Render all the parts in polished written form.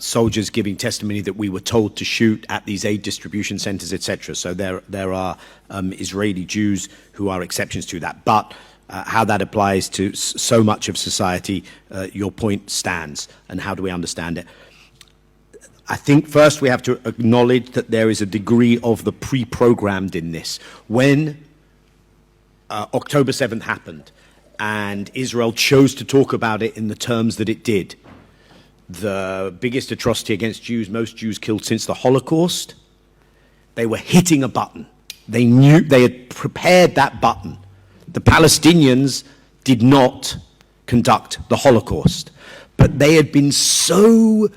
soldiers giving testimony that we were told to shoot at these aid distribution centers, etc. So there are Israeli Jews who are exceptions to that. But how that applies to so much of society, your point stands. And how do we understand it? I think first we have to acknowledge that there is a degree of the pre-programmed in this. When October 7th happened and Israel chose to talk about it in the terms that it did, the biggest atrocity against Jews, most Jews killed since the Holocaust, they were hitting a button. They knew, they had prepared that button. The Palestinians did not conduct the Holocaust, but they had been so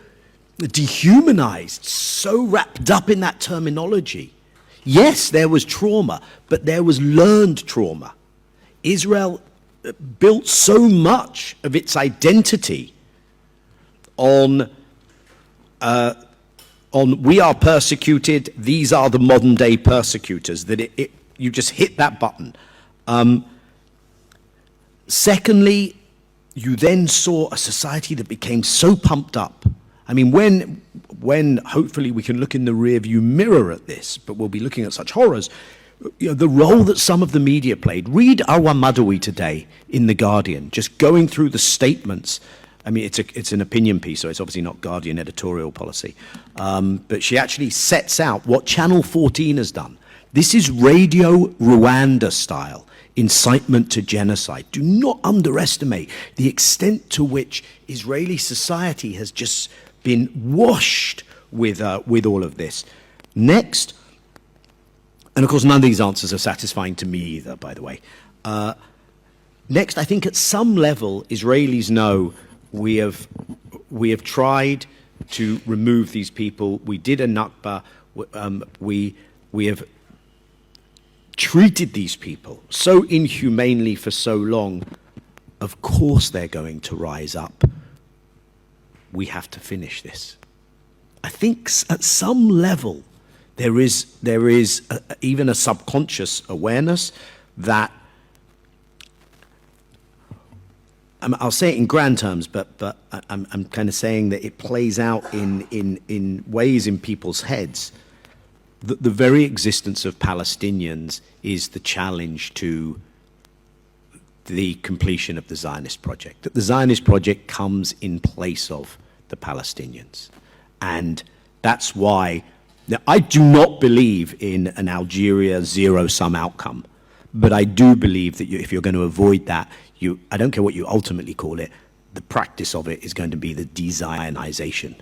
dehumanized, so wrapped up in that terminology. Yes, there was trauma, but there was learned trauma. Israel built so much of its identity on we are persecuted, these are the modern day persecutors, that you just hit that button. Secondly, you then saw a society that became so pumped up. I mean, when hopefully we can look in the rearview mirror at this, but we'll be looking at such horrors, you know, the role that some of the media played. Read Awa Madawi today in The Guardian, just going through the statements. I mean, it's an opinion piece, so it's obviously not Guardian editorial policy. But she actually sets out what Channel 14 has done. This is Radio Rwanda style incitement to genocide. Do not underestimate the extent to which Israeli society has just been washed with all of this. Next, and of course none of these answers are satisfying to me either, by the way. Next, I think at some level Israelis know we have tried to remove these people. We did a Nakba. We have treated these people so inhumanely for so long. Of course they're going to rise up. We have to finish this. I think at some level there is even a subconscious awareness that, I'll say it in grand terms, but I'm kind of saying that it plays out in ways in people's heads. The very existence of Palestinians is the challenge to the completion of the Zionist project. That the Zionist project comes in place of the Palestinians. And that's why, now, I do not believe in an Algeria zero-sum outcome, but I do believe that if you're going to avoid that, I don't care what you ultimately call it, the practice of it is going to be the de-Zionization